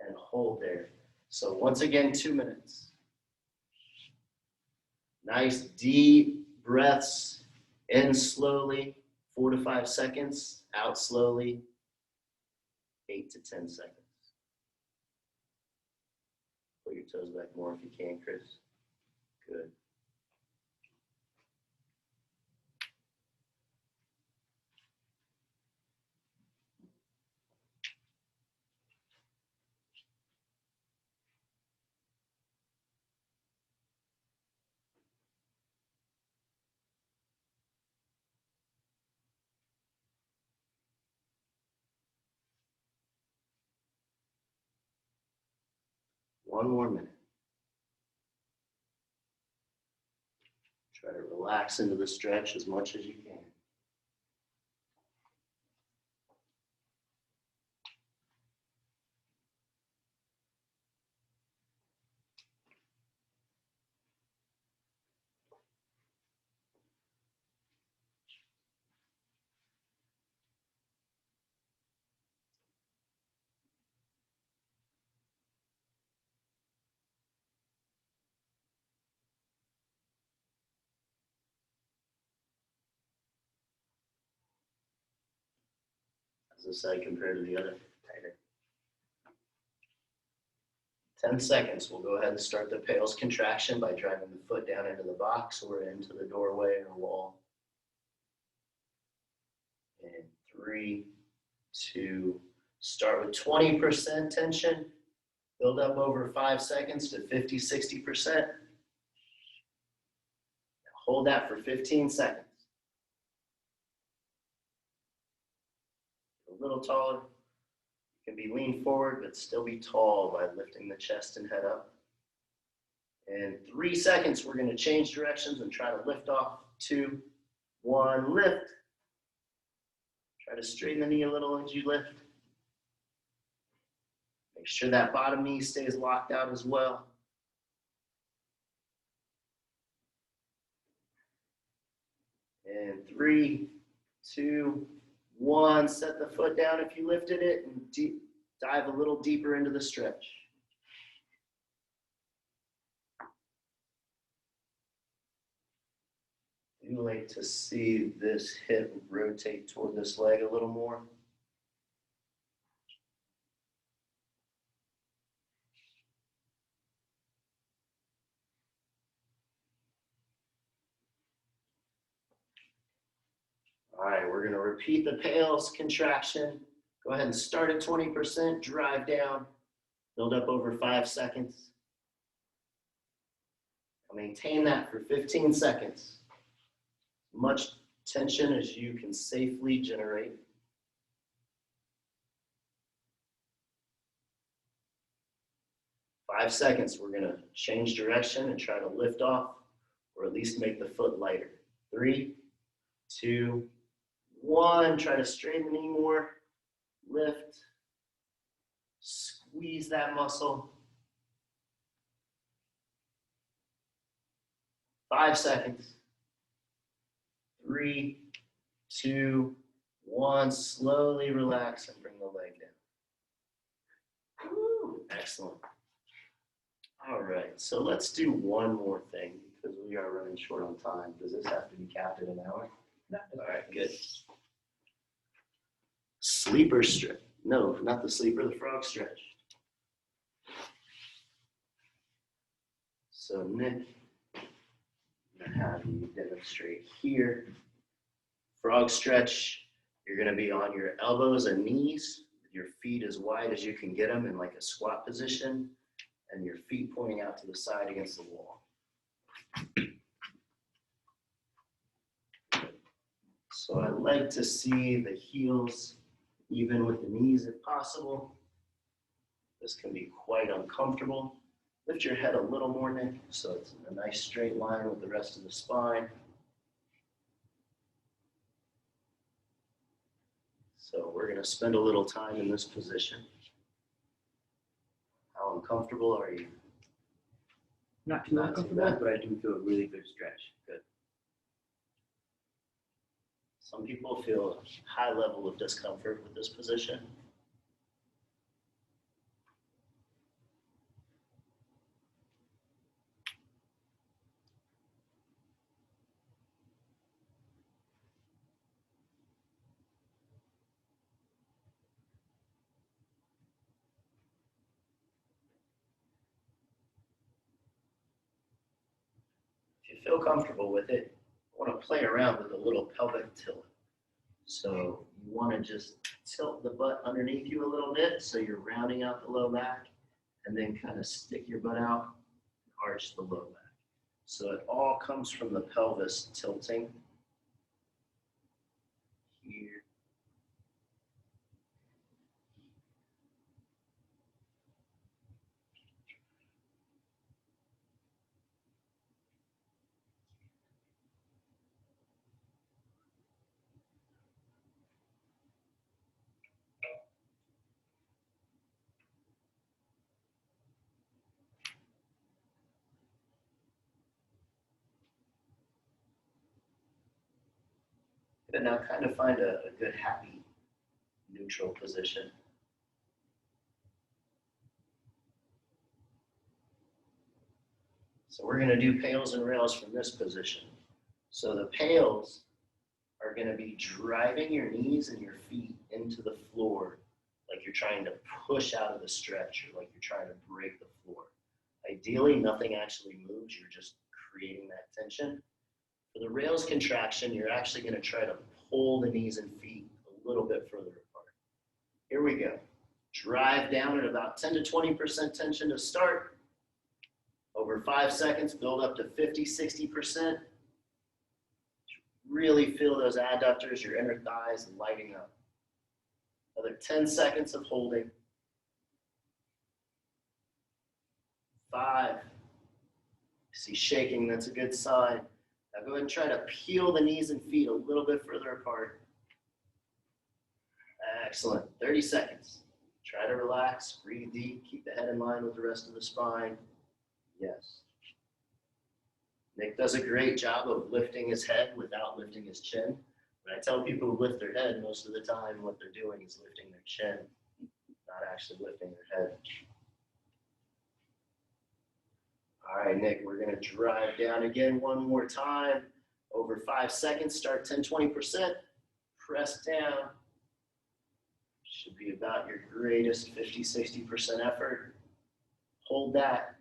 Speaker 1: And hold there. So once again, 2 minutes. Nice deep breaths. In slowly, 4 to 5 seconds. Out slowly, 8 to 10 seconds. Put your toes back more if you can, Chris. Good. One more minute. Try to relax into the stretch as much as you can. As this side compared to the other? Tighter. 10 seconds. We'll go ahead and start the Pails contraction by driving the foot down into the box or into the doorway or wall. And 3, 2, start with 20% tension. Build up over 5 seconds to 50, 60%. Hold that for 15 seconds. A little taller. You can be lean forward, but still be tall by lifting the chest and head up. And 3 seconds, we're going to change directions and try to lift off. 2, 1, lift. Try to straighten the knee a little as you lift. Make sure that bottom knee stays locked out as well. And 3, 2, 1, set the foot down if you lifted it and dive a little deeper into the stretch. You like to see this hip rotate toward this leg a little more. All right, we're going to repeat the Pails contraction. Go ahead and start at 20%, drive down, build up over 5 seconds. Maintain that for 15 seconds. Much tension as you can safely generate. 5 seconds, we're going to change direction and try to lift off, or at least make the foot lighter. 3, 2, 1, try to straighten the knee more, lift, squeeze that muscle. 5 seconds. 3, 2, 1, slowly relax and bring the leg down. Woo, excellent. All right, so let's do one more thing because we are running short on time. Does this have to be capped at an hour?
Speaker 3: No.
Speaker 1: All right, good. Sleeper stretch. No, not the sleeper, the frog stretch. So Nick, I'm gonna have you demonstrate here. Frog stretch, you're gonna be on your elbows and knees, with your feet as wide as you can get them in like a squat position, and your feet pointing out to the side against the wall. So I like to see the heels even with the knees if possible. This can be quite uncomfortable. Lift your head a little more, Nick, so it's in a nice straight line with the rest of the spine. So we're going to spend a little time in this position. How uncomfortable are you?
Speaker 3: Not too uncomfortable, but I do feel a really good stretch. Good.
Speaker 1: Some people feel a high level of discomfort with this position. If you feel comfortable with it, I want to play around with a little pelvic tilt. So you want to just tilt the butt underneath you a little bit so you're rounding out the low back, and then kind of stick your butt out and arch the low back. So it all comes from the pelvis tilting here. Good, now kind of find a good, happy, neutral position. So we're gonna do pails and rails from this position. So the pails are gonna be driving your knees and your feet into the floor like you're trying to push out of the stretch or like you're trying to break the floor. Ideally, nothing actually moves, you're just creating that tension. For the rails contraction, you're actually gonna try to pull the knees and feet a little bit further apart. Here we go. Drive down at about 10 to 20% tension to start. Over 5 seconds, build up to 50, 60%. Really feel those adductors, your inner thighs lighting up. Another 10 seconds of holding. 5. See shaking, that's a good sign. Now go ahead and try to peel the knees and feet a little bit further apart. Excellent. 30 seconds. Try to relax, breathe deep, keep the head in line with the rest of the spine. Yes. Nick does a great job of lifting his head without lifting his chin. When I tell people to lift their head, most of the time what they're doing is lifting their chin, not actually lifting their head. All right, Nick, we're gonna drive down again one more time. Over 5 seconds, start 10, 20%, press down. Should be about your greatest 50, 60% effort. Hold that.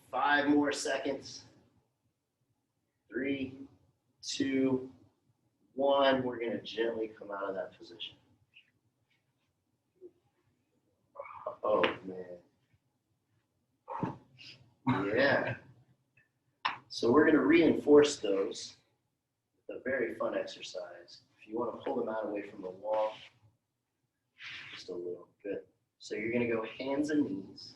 Speaker 1: 5 more seconds. 3, 2, 1. We're gonna gently come out of that position. Oh, man. Yeah. So we're going to reinforce those with a very fun exercise. If you want to pull them out away from the wall, just a little. Good. So you're going to go hands and knees.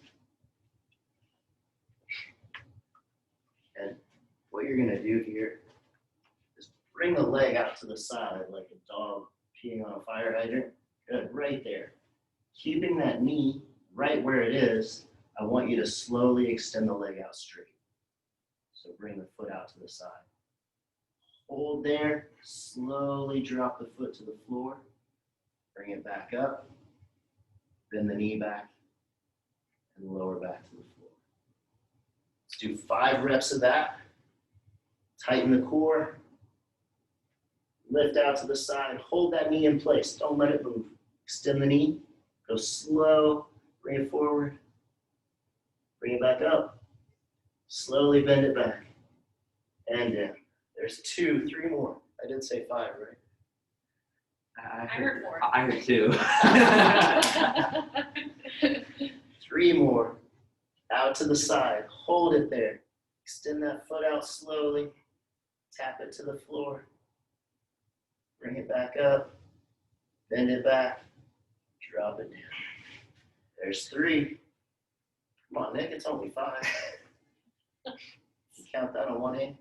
Speaker 1: And what you're going to do here is bring the leg out to the side like a dog peeing on a fire hydrant. Good, right there. Keeping that knee right where it is, I want you to slowly extend the leg out straight. So bring the foot out to the side. Hold there, slowly drop the foot to the floor. Bring it back up. Bend the knee back and lower back to the floor. Let's do 5 reps of that. Tighten the core. Lift out to the side. Hold that knee in place. Don't let it move. Extend the knee. Go slow. Bring it forward. Bring it back up. Slowly bend it back. And down. There's 2, 3 more. I did say 5, right?
Speaker 2: I heard 4.
Speaker 3: I heard 2.
Speaker 1: 3 more. Out to the side. Hold it there. Extend that foot out slowly. Tap it to the floor. Bring it back up. Bend it back. Drop it down. There's 3. Come on, Nick, it's only 5. You count that on one hand.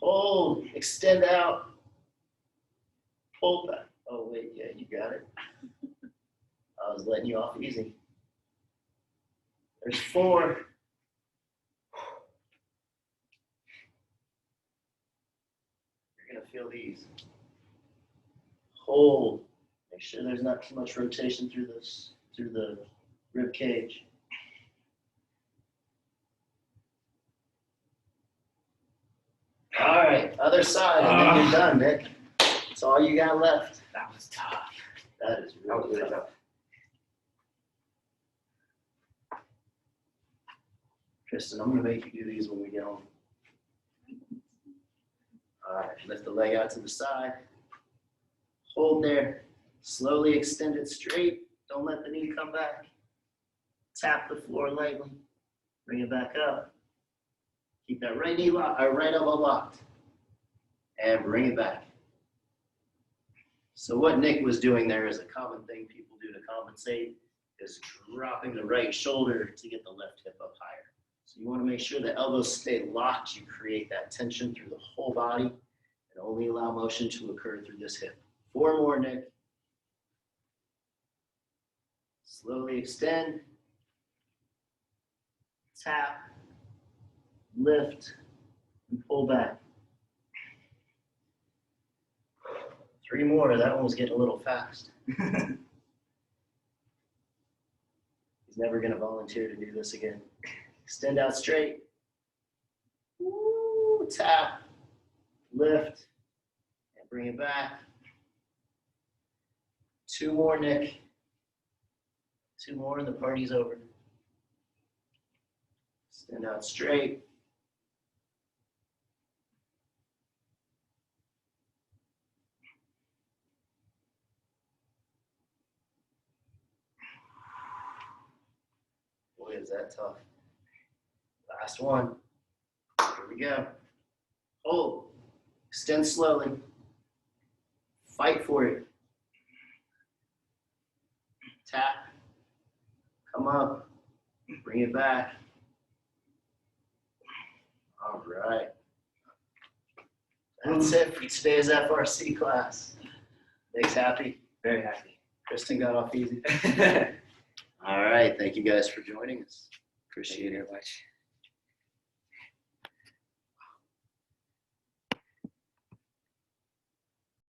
Speaker 1: Hold, extend out. Pull back. Oh, wait, yeah, you got it. I was letting you off easy. There's 4. You're going to feel these. Hold. Make sure there's not too much rotation through the rib cage. All right, other side, and then you're done, Nick. That's all you got left.
Speaker 3: That was tough.
Speaker 1: That is really tough. Kristen, I'm going to make you do these when we get home. All right, lift the leg out to the side. Hold there. Slowly extend it straight. Don't let the knee come back. Tap the floor lightly. Bring it back up. Keep that right knee locked, or right elbow locked. And bring it back. So what Nick was doing there is a common thing people do to compensate, is dropping the right shoulder to get the left hip up higher. So you want to make sure the elbows stay locked. You create that tension through the whole body and only allow motion to occur through this hip. 4 more, Nick. Slowly extend. tap, lift, and pull back. 3 more. That one was getting a little fast. He's never going to volunteer to do this again. Extend out straight. Woo, tap, lift, and bring it back. 2 more, Nick. 2 more and the party's over. Extend out straight. Boy, is that tough. Last one. Here we go. Hold. Extend slowly. Fight for it. Tap. Come up. Bring it back. All right. That's it for today's FRC class. Nick's happy.
Speaker 3: Very happy.
Speaker 1: Kristen got off easy. All right. Thank you guys for joining us. Appreciate it.
Speaker 3: Very much.